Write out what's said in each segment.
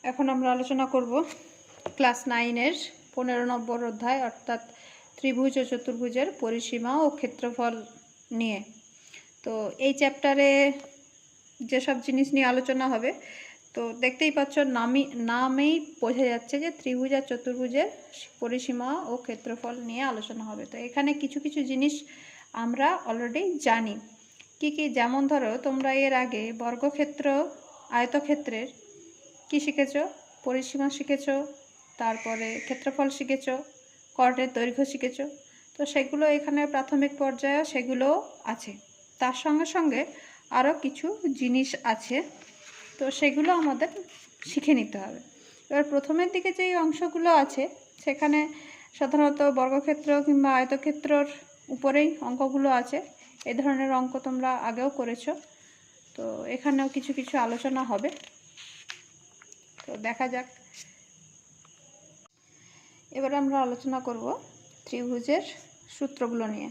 এখন আমরা আলোচনা করব ক্লাস 9-এর 15 নম্বর অধ্যায় অর্থাৎ ত্রিভুজ ও চতুর্ভুজের পরিসীমা ও ক্ষেত্রফল নিয়ে। তো এই চ্যাপ্টারে যেসব জিনিস নিয়ে আলোচনা হবে, তো দেখতেই পাচ্ছ নামেই বোঝা যাচ্ছে যে ত্রিভুজ আর চতুর্ভুজের পরিসীমা ও ক্ষেত্রফল নিয়ে আলোচনা হবে। তো এখানে কিছু কিছু জিনিস আমরা অলরেডি জানি। কি যেমন ধরো, তোমরা এর আগে বর্গক্ষেত্র, আয়তক্ষেত্রের কি শিখেছো? পরিসীমা শিখেছো, তারপরে ক্ষেত্রফল শিখেছো, কর্ণের দৈর্ঘ্য শিখেছো। তো সেগুলো এখানে প্রাথমিক পর্যায়ে সেগুলো আছে। তার সঙ্গে সঙ্গে আরও কিছু জিনিস আছে, তো সেগুলো আমাদের শিখে নিতে হবে। এবার প্রথমের দিকে যেই অংশগুলো আছে সেখানে সাধারণত বর্গক্ষেত্র কিংবা আয়তক্ষেত্রর উপরেই অঙ্কগুলো আছে। এই ধরনের অঙ্ক তোমরা আগেও করেছো, তো এখানেও কিছু কিছু আলোচনা হবে। তো দেখা যাক। এবার আমরা আলোচনা করব ত্রিভুজের সূত্রগুলো নিয়ে।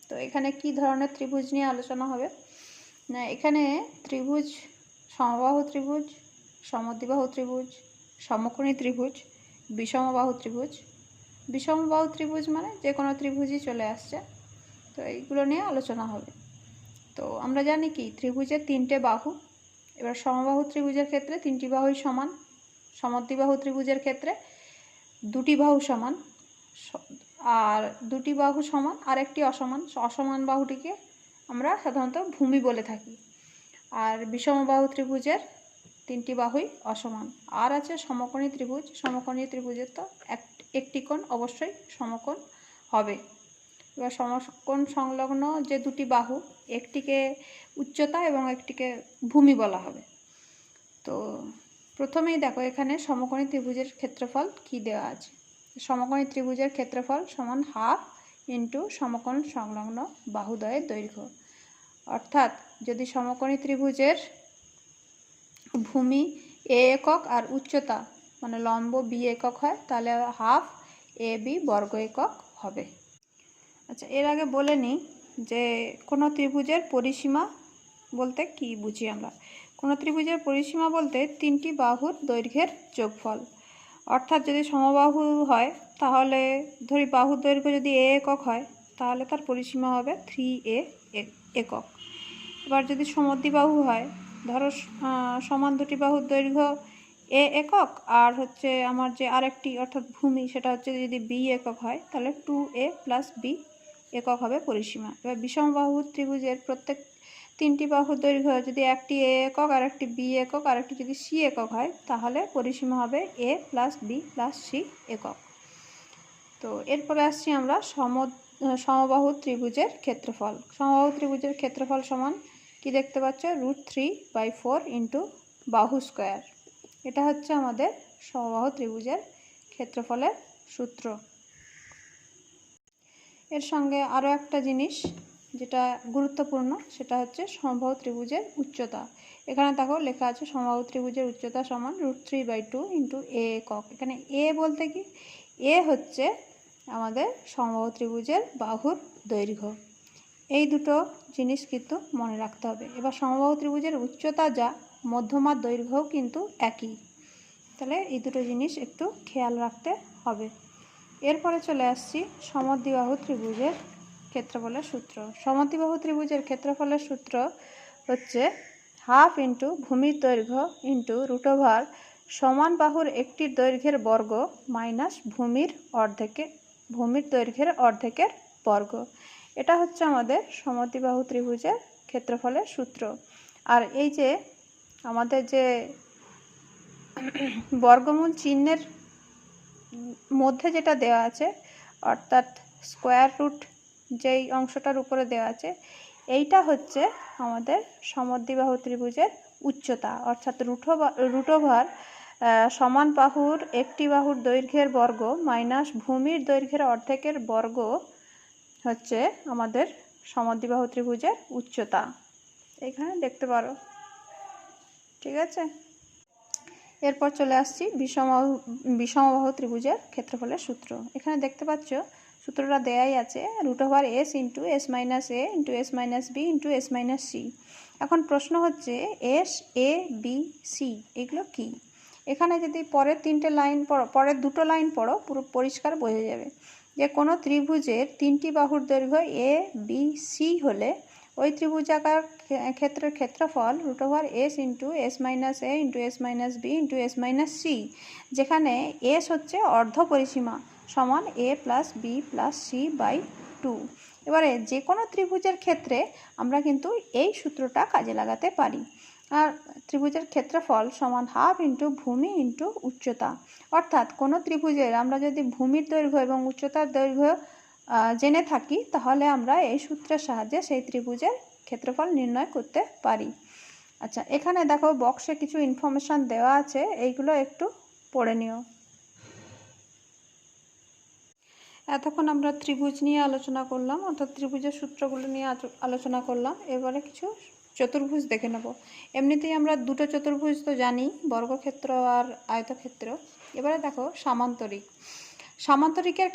তো এখানে কি ধরনের ত্রিভুজ নিয়ে আলোচনা হবে না, এখানে ত্রিভুজ, সমবাহু ত্রিভুজ, সমদ্বিবাহু ত্রিভুজ, সমকোণী ত্রিভুজ, বিষমবাহু ত্রিভুজ। বিষমবাহু ত্রিভুজ মানে যে কোনো ত্রিভুজই চলে আসছে, তো এইগুলো নিয়ে আলোচনা হবে। তো আমরা জানি কি ত্রিভুজের 3টে বাহু। এবার সমবাহু ত্রিভুজের ক্ষেত্রে 3টি বাহুই সমান, সমদ্বিবাহু ত্রিভুজের ক্ষেত্রে 2টি বাহু সমান, আর 2টি বাহু সমান আর একটি অসমান, অসমান বাহুটিকে আমরা সাধারণত ভূমি বলে থাকি। আর বিষমবাহু ত্রিভুজের 3টি বাহুই অসমান। আর আছে সমকোণী ত্রিভুজ। সমকোণী ত্রিভুজের তো একটি কোণ অবশ্যই সমকোণ হবে। এবার সমকোণ সংলগ্ন যে 2টি বাহু, একটিকে উচ্চতা এবং একটিকে ভূমি বলা হবে। তো প্রথমেই দেখো এখানে সমকোণী ত্রিভুজের ক্ষেত্রফল কি দেওয়া আছে। সমকোণী ত্রিভুজের ক্ষেত্রফল সমান হাফ ইন্টু সমকোণ সংলগ্ন বাহুদ্বয়ের দৈর্ঘ্য। অর্থাৎ যদি সমকোণী ত্রিভুজের ভূমি এ একক আর উচ্চতা মানে লম্ব বি একক হয়, তাহলে হাফ এ বি বর্গ একক হবে। আচ্ছা, এর আগে বলে নিই যে কোনো ত্রিভুজের পরিসীমা বলতে কি বুঝি আমরা। কোনো ত্রিভুজের পরিসীমা বলতে 3টি বাহুর দৈর্ঘ্যের যোগফল। অর্থাৎ যদি সমবাহু হয় তাহলে ধরি বাহুর দৈর্ঘ্য যদি এ একক হয় তাহলে তার পরিসীমা হবে 3a একক। এবার যদি সমদ্বিবাহু হয়, ধরো সমান 2টি বাহুর দৈর্ঘ্য এ একক আর হচ্ছে আমার যে আরেকটি অর্থাৎ ভূমি সেটা হচ্ছে যদি বি একক হয় তাহলে 2a + b একক হবে পরিসীমা। এবার বিষমবাহু ত্রিভুজের প্রত্যেক 3টি বাহুর দৈর্ঘ্য যদি একটি এ একক আর একটি বি একক আর একটি যদি সি একক হয় তাহলে পরিসীমা হবে a + b + c একক। তো এরপরে আসছি আমরা সমবাহু ত্রিভুজের ক্ষেত্রফল। সমবাহু ত্রিভুজের ক্ষেত্রফল সমান কি দেখতে পাচ্ছ, √3/4 ইন্টু বাহু স্কোয়ার। এটা হচ্ছে আমাদের সমবাহু ত্রিভুজের ক্ষেত্রফলের সূত্র। এর সঙ্গে আরও একটা জিনিস যেটা গুরুত্বপূর্ণ সেটা হচ্ছে সমবাহু ত্রিভুজের উচ্চতা। এখানে দেখো লেখা আছে সমবাহু ত্রিভুজের উচ্চতা সমান √3/2 ইন্টু এ একক। এখানে এ বলতে কি, এ হচ্ছে আমাদের সমবাহু ত্রিভুজের বাহুর দৈর্ঘ্য। এই দুটো জিনিস কিন্তু মনে রাখতে হবে। এবার সমবাহু ত্রিভুজের উচ্চতা যা, মধ্যমার দৈর্ঘ্যও কিন্তু একই, তাহলে এই দুটো জিনিস একটু খেয়াল রাখতে হবে। এরপরে চলে আসছি সমদ্বিবাহু ত্রিভুজের ক্ষেত্রফলের সূত্র। সমদ্বিবাহু ত্রিভুজের ক্ষেত্রফলের সূত্র হচ্ছে হাফ ইন্টু ভূমির দৈর্ঘ্য ইন্টু √, সমান বাহুর একটির দৈর্ঘ্যের বর্গ মাইনাস ভূমির দৈর্ঘ্যের অর্ধেকের বর্গ। এটা হচ্ছে আমাদের সমদ্বিবাহু ত্রিভুজের ক্ষেত্রফলের সূত্র। আর এই যে আমাদের যে বর্গমূল চিহ্নের মধ্যে যেটা দেওয়া আছে অর্থাৎ স্কোয়ার রুট যেই অংশটার উপরে দেওয়া আছে, এইটা হচ্ছে আমাদের সমদ্বিবাহু ত্রিভুজের উচ্চতা। অর্থাৎ √, সমান বাহুর একটি বাহুর দৈর্ঘ্যের বর্গ মাইনাস ভূমির দৈর্ঘ্যের অর্ধেকের বর্গ হচ্ছে আমাদের সমদ্বিবাহু ত্রিভুজের উচ্চতা। এখানে দেখতে পারো, ঠিক আছে। এরপর চলে আসছি বিষমবাহু ত্রিভুজের ক্ষেত্রফলের সূত্র। এখানে দেখতে পাচ্ছ সূত্রটা দেয়াই আছে √s into s minus a into s minus b into s minus c। এখন প্রশ্ন হচ্ছে s a b c এগুলো কি। এখানে যদি পরের 3টে লাইন পড়ো, পরের 2টো লাইন পড়ো, পুরো পরিষ্কার বোঝা যাবে যে কোনো ত্রিভুজের 3টি বাহুর দৈর্ঘ্য এ বি সি হলে ওই ত্রিভুজাকার ক্ষেত্রের ক্ষেত্রফল √s into S minus A into S minus B into S minus C, যেখানে এস হচ্ছে অর্ধ পরিসীমা সমান a plus B plus C by 2। এবারে যে কোনো ত্রিভুজের ক্ষেত্রে আমরা কিন্তু এই সূত্রটা কাজে লাগাতে পারি। আর ত্রিভুজের ক্ষেত্রফল সমান হাফ ইন্টু ভূমি ইন্টু উচ্চতা, অর্থাৎ কোনো ত্রিভুজের আমরা যদি ভূমির দৈর্ঘ্য এবং উচ্চতার দৈর্ঘ্য জেনে থাকি তাহলে আমরা এই সূত্রের সাহায্যে সেই ত্রিভুজের ক্ষেত্রফল নির্ণয় করতে পারি। আচ্ছা, এখানে দেখো বক্সে কিছু ইনফরমেশান দেওয়া আছে, এইগুলো একটু পড়ে নিও। এতক্ষণ আমরা ত্রিভুজ নিয়ে আলোচনা করলাম, অর্থাৎ ত্রিভুজের সূত্রগুলো নিয়ে আলোচনা করলাম। এবারে কিছু চতুর্ভুজ দেখে নেব। এমনিতেই আমরা দুটো চতুর্ভুজ তো জানি, বর্গক্ষেত্র আর আয়তক্ষেত্র। এবারে দেখো সামান্তরিক। সামান্তরিকের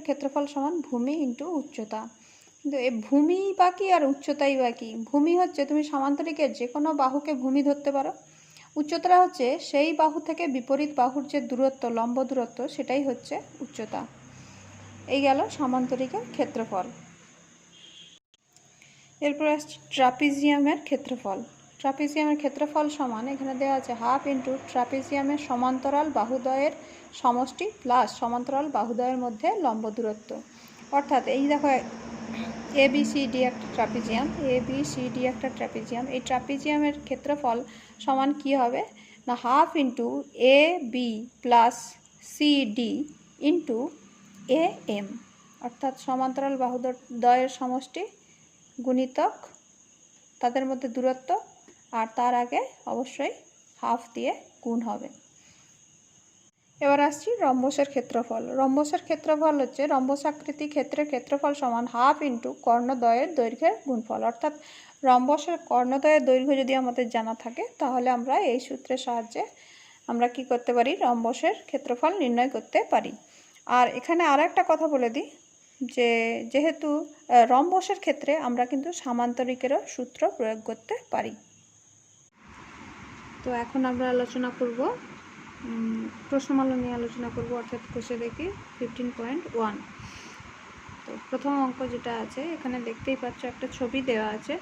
ক্ষেত্রফল সমান ভূমি ইন্টু উচ্চতা। কিন্তু এই ভূমি বা কি আর উচ্চতাই বা কি? ভূমি হচ্ছে তুমি সামান্তরিকের যে কোনো বাহুকে ভূমি ধরতে পারো। উচ্চতা হচ্ছে সেই বাহু থেকে বিপরীত বাহুর যে দূরত্ব, লম্ব দূরত্ব, সেটাই হচ্ছে উচ্চতা। এই গেল সামান্তরিকের ক্ষেত্রফল। এরপর আসছে ট্রাপিজিয়ামের ক্ষেত্রফল। ট্রাপিজিয়ামের ক্ষেত্রফল সমান, এখানে দেওয়া আছে হাফ ইন্টু ট্রাপিজিয়ামের সমান্তরাল বাহুদ্বয়ের সমষ্টি প্লাস সমান্তরাল বাহুদ্বয়ের মধ্যে লম্ব দূরত্ব। অর্থাৎ এই দেখো ABCD একটা ট্রাপিজিয়াম, এই ট্রাপিজিয়ামের ক্ষেত্রফল সমান কি হবে না half into AB plus CD into AM, অর্থাৎ সমান্তরাল বাহুদ্বয়ের সমষ্টি গুণিতক তাদের মধ্যে দূরত্ব, আর তার আগে অবশ্যই হাফ দিয়ে গুণ হবে। এবার আসছি রম্বসের ক্ষেত্রফল। রম্বসের ক্ষেত্রফল হচ্ছে রম্বসাকৃতি ক্ষেত্রের ক্ষেত্রফল সমান হাফ ইন্টু কর্ণদ্বয়ের দৈর্ঘ্যের গুণফল। অর্থাৎ রম্বসের কর্ণদ্বয়ের দৈর্ঘ্য যদি আমাদের জানা থাকে তাহলে আমরা এই সূত্রের সাহায্যে আমরা কি করতে পারি, রম্বসের ক্ষেত্রফল নির্ণয় করতে পারি। আর এখানে আর একটা কথা বলে দিই যে যেহেতু রম্বসের ক্ষেত্রে আমরা কিন্তু সামান্তরিকেরও সূত্র প্রয়োগ করতে পারি। তো এখন আমরা আলোচনা করব প্রশ্নমালা নিয়ে আলোচনা করব, অর্থাৎ কোষে দেখি 15.1। তো প্রথম অঙ্ক যেটা আছে এখানে দেখতেই পাচ্ছ একটা ছবি দেওয়া আছে,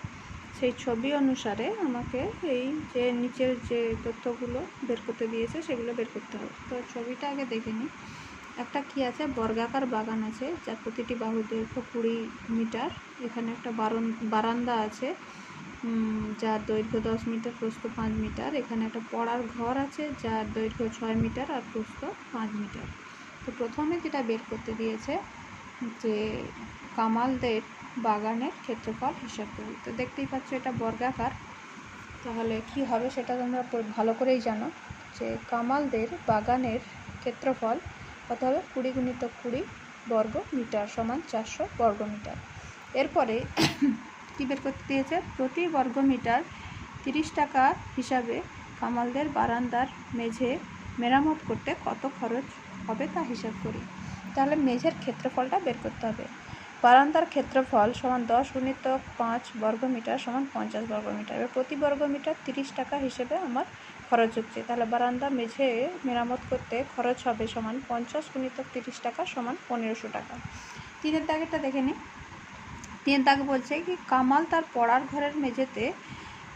সেই ছবি অনুসারে আমাকে এই যে নিচের যে তথ্যগুলো বের করতে দিয়েছে সেগুলো বের করতে হবে। তো ছবিটা আগে দেখে নিই। একটা কি আছে, বর্গাকার বাগান আছে যার প্রতিটি বাহুর দৈর্ঘ্য 20 মিটার। এখানে একটা বারান্দা আছে যার দৈর্ঘ্য 10 মিটার, প্রস্থ 5 মিটার। এখানে একটা পড়ার ঘর আছে যার দৈর্ঘ্য 6 মিটার আর প্রস্থ 5 মিটার। তো প্রথমে যেটা বের করতে দিয়েছে যে কামালদের বাগানের ক্ষেত্রফল হিসাব করি। তো দেখতেই পাচ্ছ এটা বর্গাকার, তাহলে কি হবে সেটা তোমরা ভালো করেই জানো যে কামালদের বাগানের ক্ষেত্রফল কত হবে, 20 গুণিতক 20 বর্গ মিটার সমান 400 বর্গ মিটার। এরপরে কী বের করতে দিয়েছে, প্রতি বর্গ মিটার 30 টাকা হিসাবে কামালদের বারান্দার মেঝে মেরামত করতে কত খরচ হবে তা হিসাব করি। তাহলে মেঝের ক্ষেত্রফলটা বের করতে হবে। বারান্দার ক্ষেত্রফল সমান 10 গুণিতক 5 বর্গ মিটার সমান 50 বর্গ মিটার। এবার প্রতি বর্গ মিটার 30 টাকা হিসেবে আমার খরচ হচ্ছে, তাহলে বারান্দা মেঝে মেরামত করতে খরচ হবে সমান 50 গুণিতক 30 টাকা সমান 1500 টাকা। 3 দাগেরটা দেখে নিই। 3 দাগ বলছে কি কামাল তার পড়ার ঘরের মেঝেতে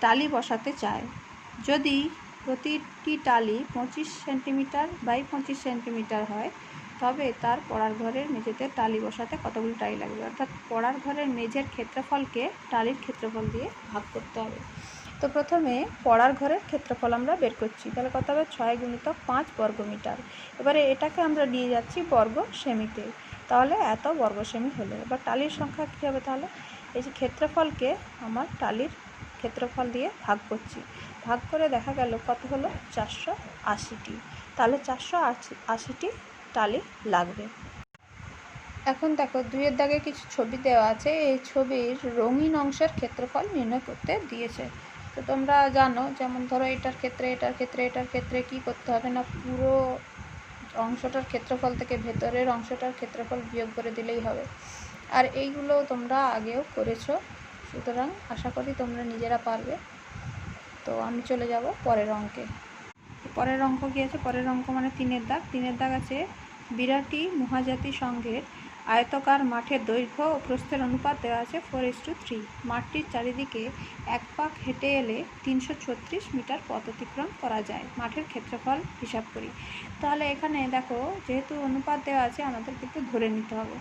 টালি বসাতে চায়। যদি প্রতিটি টালি 25 সেন্টিমিটার বাই 25 সেন্টিমিটার হয় তবে তার পড়ার ঘরের মেঝেতে টালি বসাতে কতগুলো টালি লাগবে। অর্থাৎ পড়ার ঘরের মেঝের ক্ষেত্রফলকে টালির ক্ষেত্রফল দিয়ে ভাগ করতে হবে। তো প্রথমে পড়ার ঘরের ক্ষেত্রফল আমরা বের করছি, তাহলে কত হবে 6 গুণিতক 5 বর্গ মিটার। এবারে এটাকে আমরা নিয়ে যাচ্ছি বর্গ সেমিতে, তাহলে এত বর্গ সেমি হলো। এবার টালির সংখ্যা কী হবে, তাহলে এই যে ক্ষেত্রফলকে আমার টালির ক্ষেত্রফল দিয়ে ভাগ করছি, ভাগ করে দেখা গেল কত হলো 480টি। তাহলে 480টি টালি লাগবে। এখন দেখো 2 দাগে কিছু ছবি দেওয়া আছে, এই ছবির রঙিন অংশের ক্ষেত্রফল নির্ণয় করতে দিয়েছে। তো তোমরা জানো, যেমন ধরো এটার ক্ষেত্রে কি করতে হবে না, পুরো অংশটার ক্ষেত্রফল থেকে ভেতরের অংশটার ক্ষেত্রফল বিয়োগ করে দিলেই হবে। আর এইগুলো তোমরা আগেও করেছো, সুতরাং আশা করি তোমরা নিজেরা পারবে। তো আমি চলে যাব পরের অঙ্কে। পরের অঙ্ক কী আছে, পরের অঙ্ক মানে 3-এর দাগ। 3-এর দাগ আছে বিরাটি মহাজাতি সংঘের আয়তকার মাঠের দৈর্ঘ্য ও প্রস্থের অনুপাত দেওয়া আছে 4:3। মাঠটির চারিদিকে এক পাক হেঁটে এলে 336 মিটার পথ অতিক্রম করা যায়। মাঠের ক্ষেত্রফল হিসাব করি। তাহলে এখানে দেখো যেহেতু অনুপাত দেওয়া আছে আমাদের কিন্তু ধরে নিতে হবে।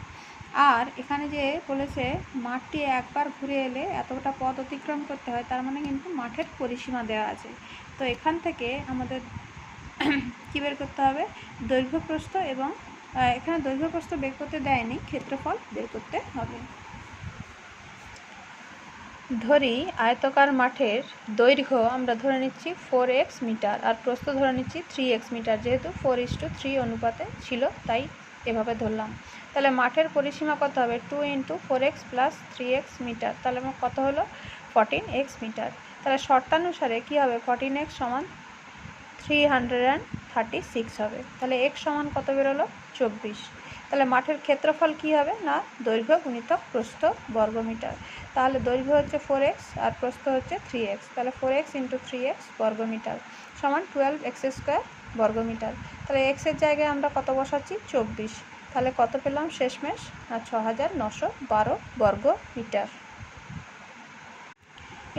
আর এখানে যে বলেছে মাঠটি একবার ঘুরে এলে এতটা পথ অতিক্রম করতে হয়, তার মানে কিন্তু মাঠের পরিসীমা দেওয়া আছে। তো এখান থেকে আমাদের কী বের করতে হবে, দৈর্ঘ্য প্রস্থ, এবং এখানে দৈর্ঘ্য প্রস্থ বের করতে দেয়নি, ক্ষেত্রফল বের করতে হবে। ধরি আয়তকার মাঠের দৈর্ঘ্য আমরা ধরে নিচ্ছি 4x মিটার আর প্রস্থ ধরে নিচ্ছি 3x মিটার। যেহেতু 4:3 অনুপাতে ছিল তাই এভাবে ধরলাম। তাহলে মাঠের পরিসীমা কত হবে, 2 × 4x + 3x মিটার। তাহলে আমার কত হলো, 14x মিটার। তাহলে শর্তানুসারে কী হবে, 14x = 336 হবে। তাহলে x সমান কত বেরোলো, 24। তাহলে মাঠের ক্ষেত্রফল কী হবে না, দৈর্ঘ্য গুণিতক প্রস্থ বর্গমিটার। তাহলে দৈর্ঘ্য হচ্ছে 4x আর প্রস্থ হচ্ছে 3x। তাহলে 4x × 3x বর্গমিটার সমান 12x² বর্গমিটার। তাহলে এক্সের জায়গায় আমরা কত বসাচ্ছি, 24। তাহলে কত পেলাম শেষমেশ না, 6912 বর্গ মিটার।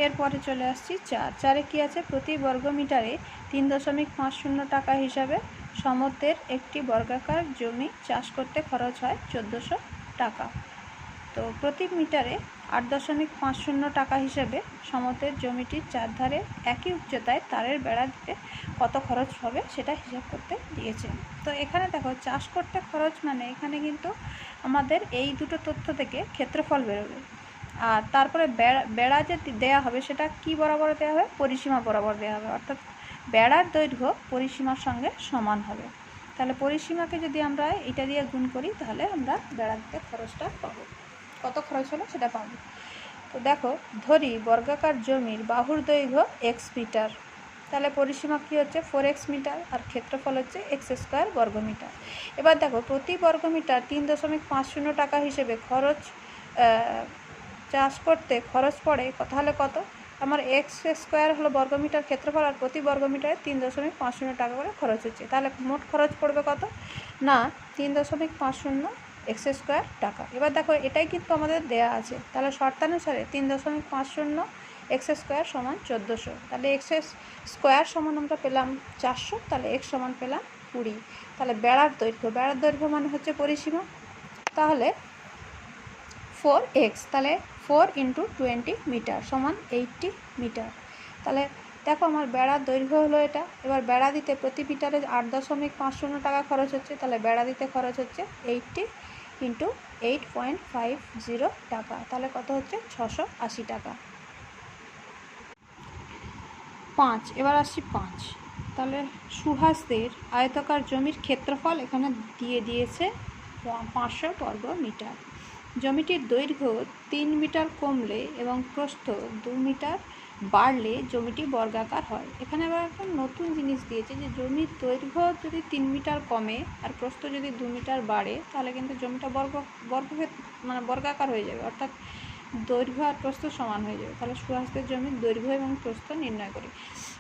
এরপরে চলে আসছি 4-এ কী আছে, প্রতি বর্গ মিটারে 3.50 টাকা হিসাবে সমত্বের একটি বর্গাকার জমি চাষ করতে খরচ হয় 1400 টাকা। তো প্রতি মিটারে 8.50 টাকা হিসেবে সমতল জমিটির চারধারে একই উচ্চতায় তারের বেড়া দিতে কত খরচ হবে সেটা হিসাব করতে দিয়েছে। তো এখানে দেখো চাষ করতে খরচ মানে এখানে কিন্তু আমাদের এই দুটো তথ্য থেকে ক্ষেত্রফল বেরোবে। আর তারপরে বেড়া যে দেওয়া হবে সেটা কি বরাবর দেওয়া হবে, পরিসীমা বরাবর দেওয়া হবে, অর্থাৎ বেড়ার দৈর্ঘ্য পরিসীমার সঙ্গে সমান হবে। তাহলে পরিসীমাকে যদি আমরা এটা দিয়ে গুণ করি তাহলে আমরা বেড়া দিতে খরচটা পাবো, কত খরচ হলো সেটা পাবো। তো দেখো ধরি বর্গাকার জমির বাহুর দৈর্ঘ্য x মিটার। তাহলে পরিসীমা কী হচ্ছে, 4x মিটার আর ক্ষেত্রফল হচ্ছে x² বর্গমিটার। এবার দেখো প্রতি বর্গমিটার 3.50 টাকা হিসেবে খরচ, চাষ করতে খরচ পড়ে তাহলে কত, আমার x² হলো বর্গমিটার ক্ষেত্রফল আর প্রতি বর্গমিটারে 3.50 টাকা করে খরচ হচ্ছে। তাহলে মোট খরচ পড়বে কত না, 3.50 x² টাকা। এবার দেখো এটাই কিন্তু আমাদের দেয়া আছে। তাহলে শর্তানুসারে 3.50 x² সমান 1400। তাহলে x² সমান আমরা পেলাম 400, তাহলে x সমান পেলাম 20। তাহলে বেড়ার দৈর্ঘ্য মানে হচ্ছে পরিসীমা, তাহলে 4x, তাহলে 4 × 20 মিটার সমান 80 মিটার। তাহলে দেখো আমার বেড়ার দৈর্ঘ্য হলো এটা। এবার বেড়া দিতে প্রতি মিটারে 8.50 টাকা খরচ হচ্ছে, তাহলে বেড়া দিতে খরচ হচ্ছে 80 × 8.50 টাকা। তাহলে কত হচ্ছে, 680 টাকা। 5, এবার আসছি 5। তাহলে সুহাসদের আয়তকার জমির ক্ষেত্রফল এখানে দিয়ে দিয়েছে 500 বর্গ মিটার। জমিটির দৈর্ঘ্য 3 মিটার কমলে এবং প্রস্থ 2 মিটার বাড়লে জমিটি বর্গাকার হয়। এখানে আবার একটা নতুন জিনিস দিয়েছে যে জমির দৈর্ঘ্য যদি 3 মিটার কমে আর প্রস্থ যদি 2 মিটার বাড়ে তাহলে কিন্তু জমিটা বর্গাকার হয়ে যাবে, অর্থাৎ দৈর্ঘ্য আর প্রস্থ সমান হয়ে যাবে। তাহলে সুহাসদের জমির দৈর্ঘ্য এবং প্রস্থ নির্ণয় করি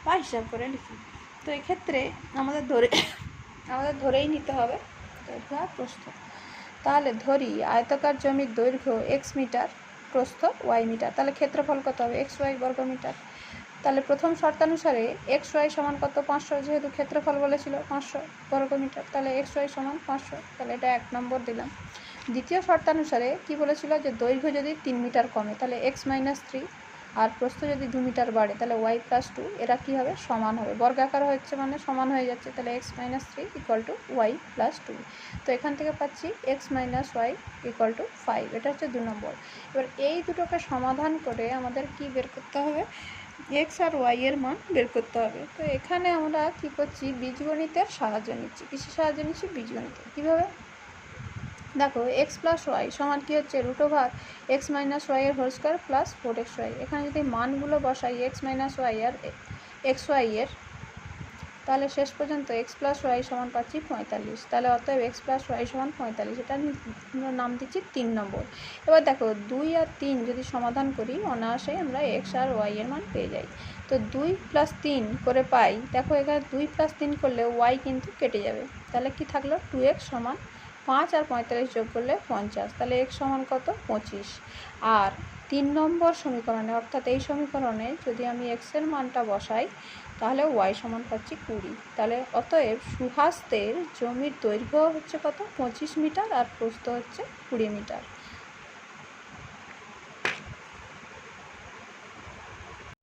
বা হিসাব করে লিখি। তো এক্ষেত্রে আমাদের ধরেই নিতে হবে দৈর্ঘ্য আর প্রস্থ। তাহলে ধরি আয়তকার জমির দৈর্ঘ্য x মিটার, প্রস্থ y মিটার। তাহলে ক্ষেত্রফল কত হবে, xy বর্গমিটার। তাহলে প্রথম শর্তানুসারে xy সমান কত, 500, যেহেতু ক্ষেত্রফল বলেছিল 500 বর্গমিটার, তাহলে xy সমান 500। তাহলে এটা 1 নম্বর দিলাম। দ্বিতীয় শর্তানুসারে কি বলেছিল যে দৈর্ঘ্য যদি 3 মিটার কমে তাহলে x - 3 আর প্রস্থ যদি 2 মিটার বাড়ে তাহলে y + 2, এরা কী হবে, সমান হবে, বর্গাকার হচ্ছে মানে সমান হয়ে যাচ্ছে। তাহলে x - 3 = y + 2। তো এখান থেকে পাচ্ছি x - y = 5, এটা হচ্ছে 2 নম্বর। এবার এই দুটোকে সমাধান করে আমাদের কি বের করতে হবে, x আর y এর মান বের করতে হবে। তো এখানে আমরা কী করছি, বীজগণিতের সাহায্য নিচ্ছি। কিসের সাহায্য নিচ্ছি, বীজগণিতের। কীভাবে দেখো, x + y সমান কী হচ্ছে, √x - y এর হোল স্কোয়ার প্লাস 4xy। এখানে যদি মানগুলো বসাই x - y আর xy এর, তাহলে শেষ পর্যন্ত এক্স প্লাস ওয়াই সমান পাচ্ছি 45। তাহলে অতএব এক্স প্লাস ওয়াই সমান 45, এটা আমরা নাম দিচ্ছি 3 নম্বর। এবার দেখো 2 আর 3 যদি সমাধান করি অনায়াসেই আমরা এক্স আর ওয়াই এর মান পেয়ে যাই। তো 2 + 3 করে পাই, দেখো এখানে 2 + 3 করলে ওয়াই কিন্তু কেটে যাবে, তাহলে কি থাকলো 2x সমান 5 আর 45 যোগ করলে 50, তাহলে x সমান কত 25। আর 3 নম্বর সমীকরণে অর্থাৎ এই সমীকরণে যদি আমি x এর মানটা বসাই তাহলে y সমান পাচ্ছি 20। তাহলে অতএব সুহাসদের জমির দৈর্ঘ্য হচ্ছে কত 25 মিটার আর প্রস্থ হচ্ছে 20 মিটার।